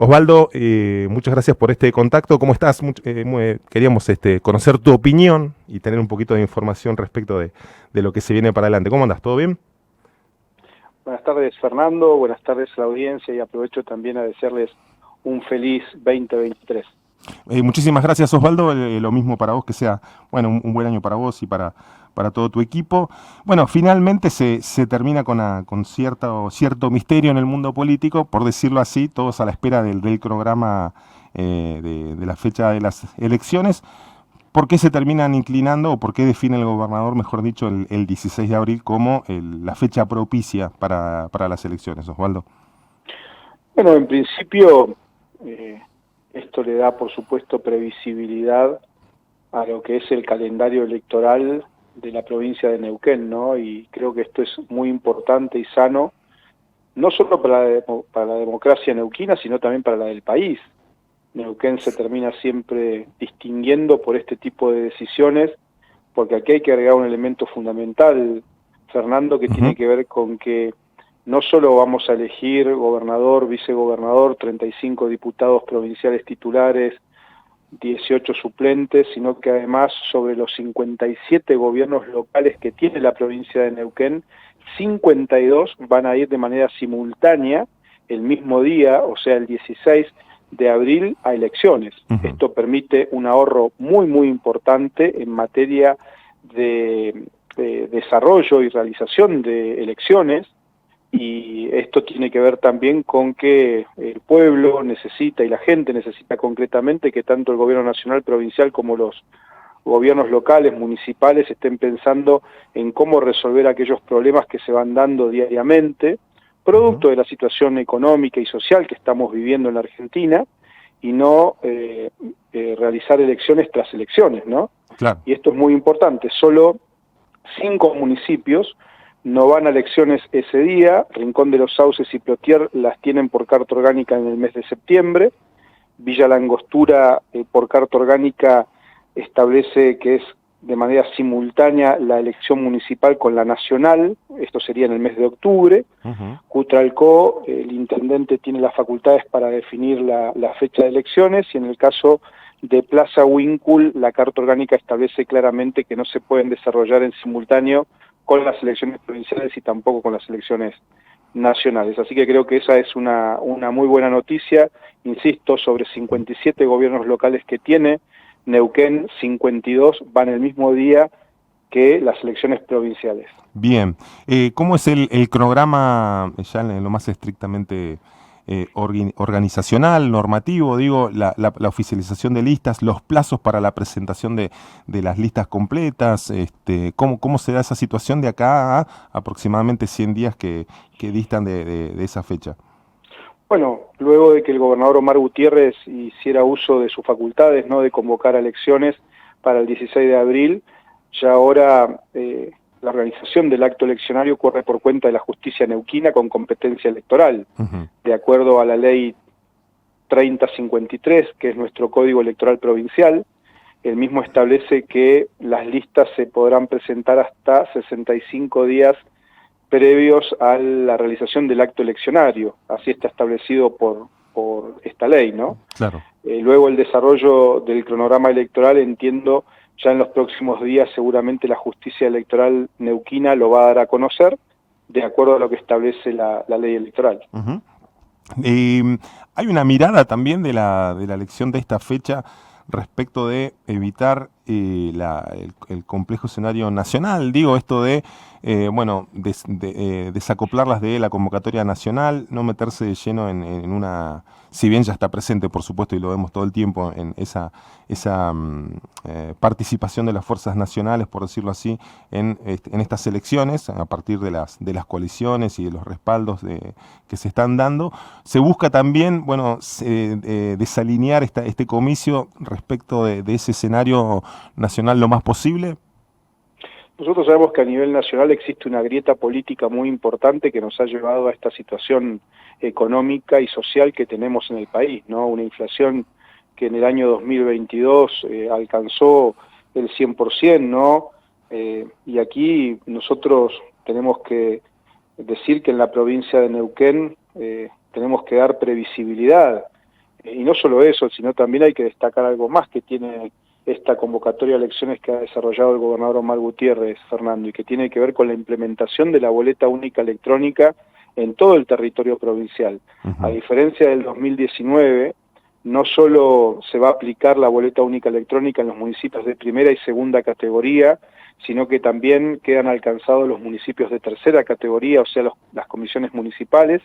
Osvaldo, muchas gracias por este contacto. ¿Cómo estás? Queríamos conocer tu opinión y tener un poquito de información respecto de lo que se viene para adelante. ¿Cómo andas? ¿Todo bien? Buenas tardes, Fernando. Buenas tardes a la audiencia y aprovecho también a desearles un feliz 2023. Muchísimas gracias, Osvaldo. Lo mismo para vos, que sea un buen año para vos y para todo tu equipo. Bueno, finalmente se termina con cierto misterio en el mundo político, por decirlo así, todos a la espera del cronograma de la fecha de las elecciones. ¿Por qué se terminan inclinando o por qué define el gobernador, mejor dicho, el 16 de abril como la fecha propicia para las elecciones, Osvaldo? Bueno, en principio, esto le da, por supuesto, previsibilidad a lo que es el calendario electoral de la provincia de Neuquén, ¿no? Y creo que esto es muy importante y sano, no solo para la democracia neuquina, sino también para la del país. Neuquén se termina siempre distinguiendo por este tipo de decisiones, porque aquí hay que agregar un elemento fundamental, Fernando, que tiene que ver con que no solo vamos a elegir gobernador, vicegobernador, 35 diputados provinciales titulares, 18 suplentes, sino que además sobre los 57 gobiernos locales que tiene la provincia de Neuquén, 52 van a ir de manera simultánea el mismo día, o sea, el 16 de abril, a elecciones. Esto permite un ahorro muy importante en materia de desarrollo y realización de elecciones, y esto tiene que ver también con que el pueblo necesita y la gente necesita concretamente que tanto el gobierno nacional, provincial como los gobiernos locales, municipales, estén pensando en cómo resolver aquellos problemas que se van dando diariamente, producto de la situación económica y social que estamos viviendo en la Argentina, y no realizar elecciones tras elecciones, ¿no? Claro. Y esto es muy importante. Solo 5 municipios no van a elecciones ese día. Rincón de los Sauces y Plotier las tienen por carta orgánica en el mes de septiembre. Villa La Angostura, por carta orgánica, establece que es de manera simultánea la elección municipal con la nacional, esto sería en el mes de octubre. Cutralcó, el intendente tiene las facultades para definir la fecha de elecciones, y en el caso de Plaza Huíncul, la carta orgánica establece claramente que no se pueden desarrollar en simultáneo con las elecciones provinciales y tampoco con las elecciones nacionales. Así que creo que esa es una muy buena noticia. Insisto, sobre 57 gobiernos locales que tiene Neuquén, 52 van el mismo día que las elecciones provinciales. Bien. ¿Cómo es el cronograma, ya en lo más estrictamente organizacional, normativo, digo, la oficialización de listas, los plazos para la presentación de las listas completas? ¿Cómo se da esa situación de acá a aproximadamente 100 días que distan de esa fecha? Bueno, luego de que el gobernador Omar Gutiérrez hiciera uso de sus facultades, ¿no?, de convocar a elecciones para el 16 de abril, ya ahora la organización del acto eleccionario corre por cuenta de la justicia neuquina con competencia electoral. De acuerdo a la ley 3053, que es nuestro código electoral provincial, el mismo establece que las listas se podrán presentar hasta 65 días previos a la realización del acto eleccionario. Así está establecido por esta ley, ¿no? Claro. Luego el desarrollo del cronograma electoral, entiendo, ya en los próximos días seguramente la justicia electoral neuquina lo va a dar a conocer, de acuerdo a lo que establece la ley electoral. Hay una mirada también de la elección de esta fecha respecto de evitar el complejo escenario nacional, digo, esto de desacoplarlas de la convocatoria nacional, no meterse de lleno en una, si bien ya está presente, por supuesto, y lo vemos todo el tiempo, en esa participación de las fuerzas nacionales, por decirlo así, en estas elecciones, a partir de las coaliciones y de los respaldos que se están dando. Se busca también, desalinear este comicio respecto de ese escenario nacional lo más posible. Nosotros sabemos que a nivel nacional existe una grieta política muy importante que nos ha llevado a esta situación económica y social que tenemos en el país, ¿no? Una inflación que en el año 2022 alcanzó el 100%, ¿no? Y aquí nosotros tenemos que decir que en la provincia de Neuquén tenemos que dar previsibilidad Y no solo eso, sino también hay que destacar algo más que tiene esta convocatoria de elecciones que ha desarrollado el gobernador Omar Gutiérrez, Fernando, y que tiene que ver con la implementación de la boleta única electrónica en todo el territorio provincial. A diferencia del 2019, no solo se va a aplicar la boleta única electrónica en los municipios de primera y segunda categoría, sino que también quedan alcanzados los municipios de tercera categoría, o sea, las comisiones municipales,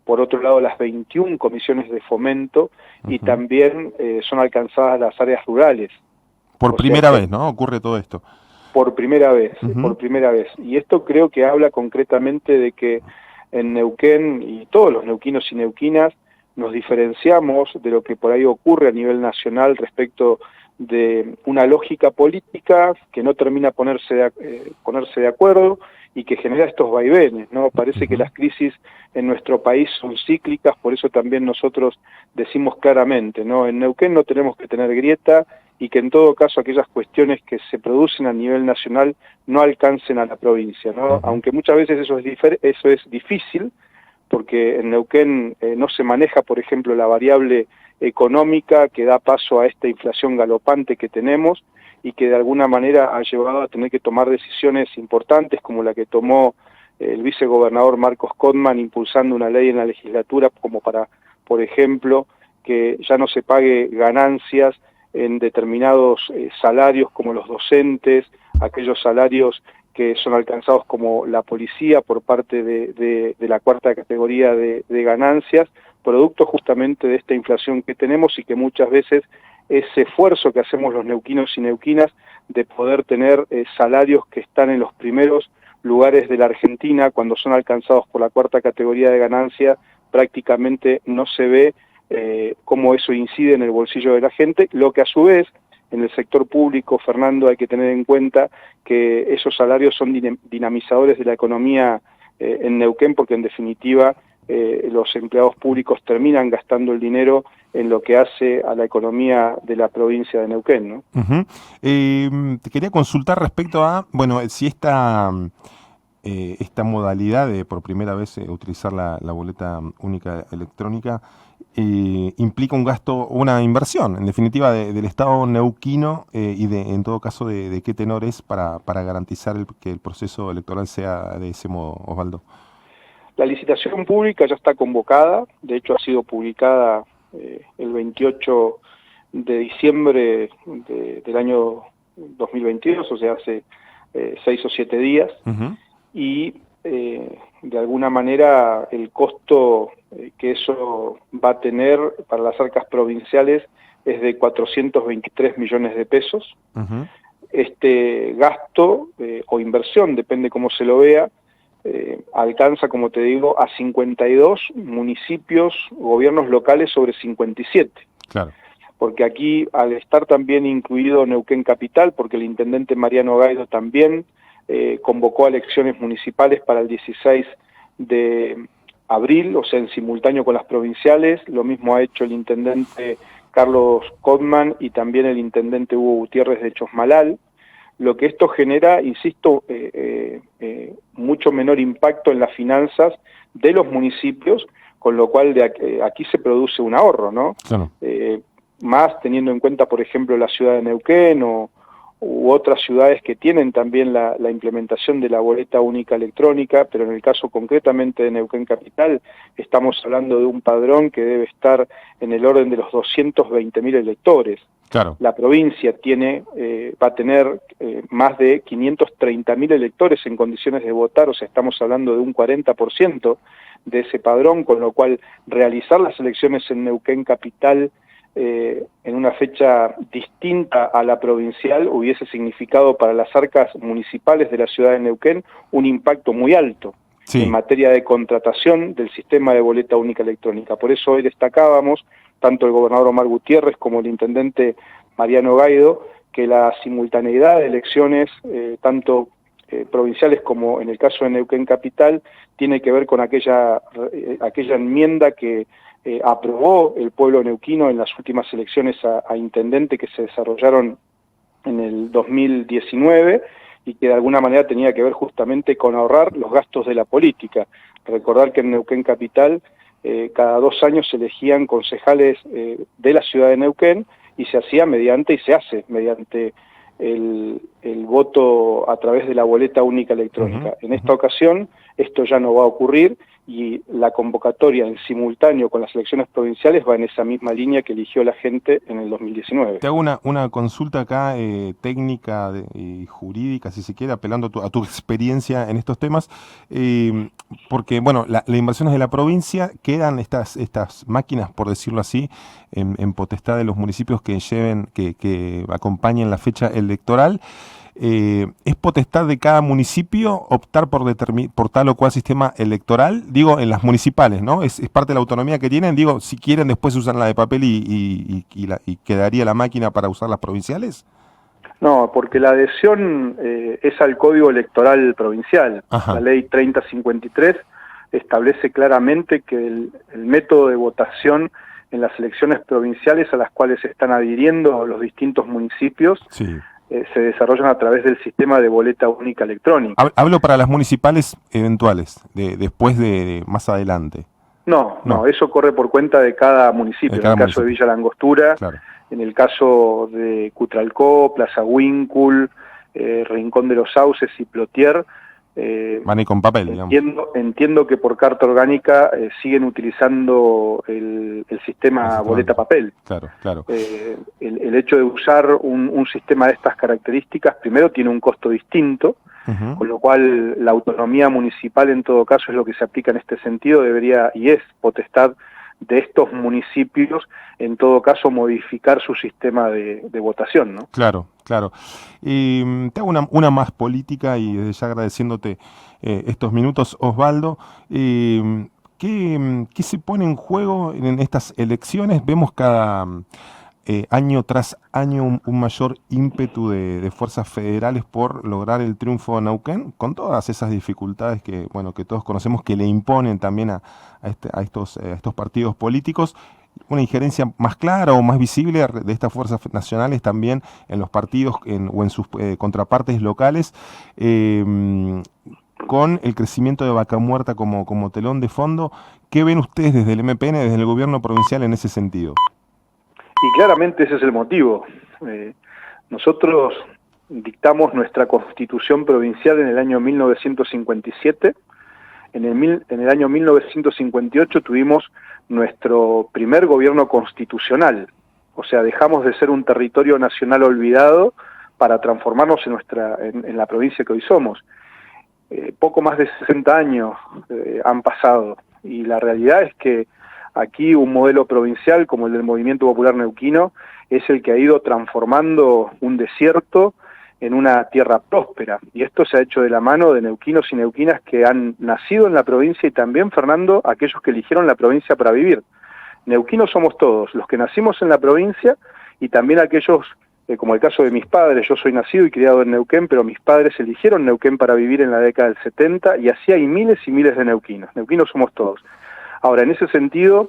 por otro lado las 21 comisiones de fomento, y también son alcanzadas las áreas rurales. Por primera vez, ¿no? Ocurre todo esto. Por primera vez, por primera vez. Y esto creo que habla concretamente de que en Neuquén, y todos los neuquinos y neuquinas, nos diferenciamos de lo que por ahí ocurre a nivel nacional respecto de una lógica política que no termina ponerse de acuerdo y que genera estos vaivenes, ¿no? Parece que las crisis en nuestro país son cíclicas, por eso también nosotros decimos claramente, ¿no? En Neuquén no tenemos que tener grieta, y que en todo caso aquellas cuestiones que se producen a nivel nacional no alcancen a la provincia, ¿no? Aunque muchas veces eso es difícil, porque en Neuquén no se maneja, por ejemplo, la variable económica que da paso a esta inflación galopante que tenemos y que de alguna manera ha llevado a tener que tomar decisiones importantes como la que tomó el vicegobernador Marcos Codman impulsando una ley en la legislatura como para, por ejemplo, que ya no se pague ganancias en determinados salarios como los docentes, aquellos salarios que son alcanzados como la policía por parte de la cuarta categoría de ganancias, producto justamente de esta inflación que tenemos y que muchas veces ese esfuerzo que hacemos los neuquinos y neuquinas de poder tener salarios que están en los primeros lugares de la Argentina cuando son alcanzados por la cuarta categoría de ganancia, prácticamente no se ve cómo eso incide en el bolsillo de la gente, lo que a su vez en el sector público, Fernando, hay que tener en cuenta que esos salarios son dinamizadores de la economía en Neuquén, porque en definitiva los empleados públicos terminan gastando el dinero en lo que hace a la economía de la provincia de Neuquén, ¿no? Te quería consultar respecto a, bueno, si esta modalidad de por primera vez utilizar la boleta única electrónica implica un gasto, una inversión, en definitiva, del Estado neuquino y en todo caso de qué tenor es para garantizar que el proceso electoral sea de ese modo, Osvaldo. La licitación pública ya está convocada, de hecho ha sido publicada el 28 de diciembre del año 2022, o sea, hace 6 o 7 días, y de alguna manera el costo que eso va a tener para las arcas provinciales es de 423 millones de pesos. Este gasto o inversión, depende cómo se lo vea, alcanza, como te digo, a 52 municipios, gobiernos locales sobre 57. Claro. Porque aquí, al estar también incluido Neuquén Capital, porque el intendente Mariano Gaido también convocó a elecciones municipales para el 16 de abril, o sea, en simultáneo con las provinciales, lo mismo ha hecho el intendente Carlos Codman y también el intendente Hugo Gutiérrez de Chosmalal. Lo que esto genera, insisto, mucho menor impacto en las finanzas de los municipios, con lo cual aquí se produce un ahorro, ¿no? Claro. Más teniendo en cuenta, por ejemplo, la ciudad de Neuquén u otras ciudades que tienen también la implementación de la boleta única electrónica, pero en el caso concretamente de Neuquén Capital, estamos hablando de un padrón que debe estar en el orden de los 220.000 electores. Claro. La provincia va a tener más de 530.000 electores en condiciones de votar, o sea, estamos hablando de un 40% de ese padrón, con lo cual realizar las elecciones en Neuquén Capital en una fecha distinta a la provincial hubiese significado para las arcas municipales de la ciudad de Neuquén un impacto muy alto en materia de contratación del sistema de boleta única electrónica. Por eso hoy destacábamos, tanto el gobernador Omar Gutiérrez como el intendente Mariano Gaido, que la simultaneidad de elecciones, tanto provinciales como en el caso de Neuquén Capital, tiene que ver con aquella enmienda que aprobó el pueblo neuquino en las últimas elecciones a intendente que se desarrollaron en el 2019 y que de alguna manera tenía que ver justamente con ahorrar los gastos de la política. Recordar que en Neuquén Capital cada 2 años se elegían concejales de la ciudad de Neuquén, y se hacía mediante, y se hace mediante el voto a través de la boleta única electrónica. En esta ocasión esto ya no va a ocurrir, y la convocatoria en simultáneo con las elecciones provinciales va en esa misma línea que eligió la gente en el 2019. Te hago una consulta acá técnica y jurídica, si se quiere, apelando a tu experiencia en estos temas, porque, bueno, las inversiones de la provincia quedan estas máquinas, por decirlo así, en potestad de los municipios que acompañen la fecha electoral. ¿Es potestad de cada municipio optar por tal o cual sistema electoral? Digo, en las municipales, ¿no? ¿Es parte de la autonomía que tienen? Digo, si quieren después usan la de papel y quedaría la máquina para usar las provinciales. No, porque la adhesión es al Código Electoral Provincial. Ajá. La Ley 3053 establece claramente que el método de votación en las elecciones provinciales a las cuales se están adhiriendo los distintos municipios, Sí, se desarrollan a través del sistema de boleta única electrónica. hablo para las municipales eventuales, después de más adelante. No, eso corre por cuenta de cada municipio. En el caso de Villa La Angostura, claro. En el caso de Cutralcó, Plaza Huíncul, Rincón de los Sauces y Plotier, van y con papel, entiendo que por carta orgánica siguen utilizando el sistema boleta papel. Claro. El hecho de usar un sistema de estas características, primero tiene un costo distinto, con lo cual la autonomía municipal en todo caso es lo que se aplica en este sentido, debería y es potestad de estos municipios, en todo caso, modificar su sistema de votación, ¿no? Claro. Te hago una más política, y desde ya agradeciéndote estos minutos, Osvaldo. ¿Qué se pone en juego en estas elecciones? Vemos cada año tras año un mayor ímpetu de fuerzas federales por lograr el triunfo de Neuquén, con todas esas dificultades que todos conocemos, que le imponen también a estos partidos políticos. Una injerencia más clara o más visible de estas fuerzas nacionales también en los partidos o en sus contrapartes locales, con el crecimiento de Vaca Muerta como telón de fondo. ¿Qué ven ustedes desde el MPN, desde el gobierno provincial en ese sentido? Y claramente ese es el motivo. Nosotros dictamos nuestra constitución provincial en el año 1957. En el año 1958 tuvimos nuestro primer gobierno constitucional. O sea, dejamos de ser un territorio nacional olvidado para transformarnos en la provincia que hoy somos. Poco más de 60 años han pasado, y la realidad es que aquí un modelo provincial como el del Movimiento Popular Neuquino es el que ha ido transformando un desierto en una tierra próspera, y esto se ha hecho de la mano de neuquinos y neuquinas que han nacido en la provincia, y también, Fernando, aquellos que eligieron la provincia para vivir. Neuquinos somos todos, los que nacimos en la provincia, y también aquellos, como el caso de mis padres. Yo soy nacido y criado en Neuquén, pero mis padres eligieron Neuquén para vivir en la década del 70, y así hay miles y miles de neuquinos. Neuquinos somos todos. Ahora, en ese sentido,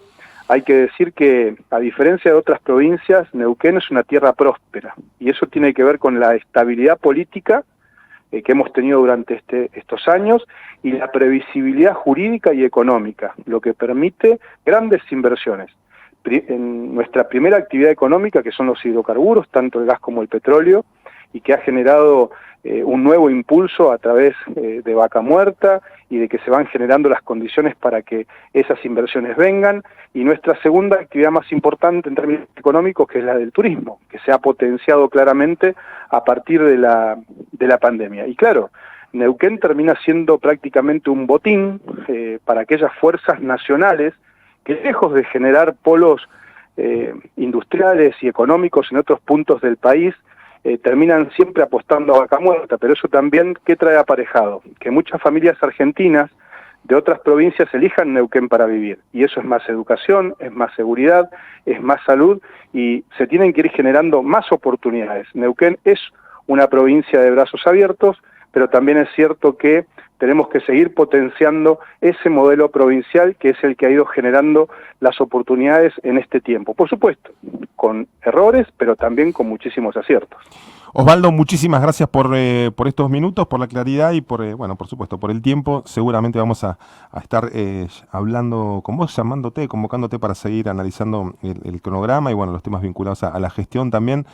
hay que decir que, a diferencia de otras provincias, Neuquén es una tierra próspera, y eso tiene que ver con la estabilidad política que hemos tenido durante estos años, y la previsibilidad jurídica y económica, lo que permite grandes inversiones. En nuestra primera actividad económica, que son los hidrocarburos, tanto el gas como el petróleo, y que ha generado un nuevo impulso a través de Vaca Muerta, y de que se van generando las condiciones para que esas inversiones vengan, y nuestra segunda actividad más importante en términos económicos, que es la del turismo, que se ha potenciado claramente a partir de la pandemia. Y claro, Neuquén termina siendo prácticamente un botín para aquellas fuerzas nacionales que, lejos de generar polos industriales y económicos en otros puntos del país, terminan siempre apostando a Vaca Muerta. Pero eso también, ¿qué trae aparejado? Que muchas familias argentinas de otras provincias elijan Neuquén para vivir, y eso es más educación, es más seguridad, es más salud, y se tienen que ir generando más oportunidades. Neuquén es una provincia de brazos abiertos, pero también es cierto que tenemos que seguir potenciando ese modelo provincial, que es el que ha ido generando las oportunidades en este tiempo. Por supuesto, con errores, pero también con muchísimos aciertos. Osvaldo, muchísimas gracias por estos minutos, por la claridad y bueno, por supuesto, por el tiempo. Seguramente vamos a estar hablando con vos, llamándote, convocándote para seguir analizando el cronograma y bueno, los temas vinculados a la gestión también.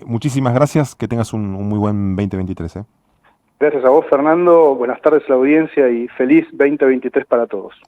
Muchísimas gracias, que tengas un muy buen 2023. Gracias a vos, Fernando. Buenas tardes a la audiencia y feliz 2023 para todos.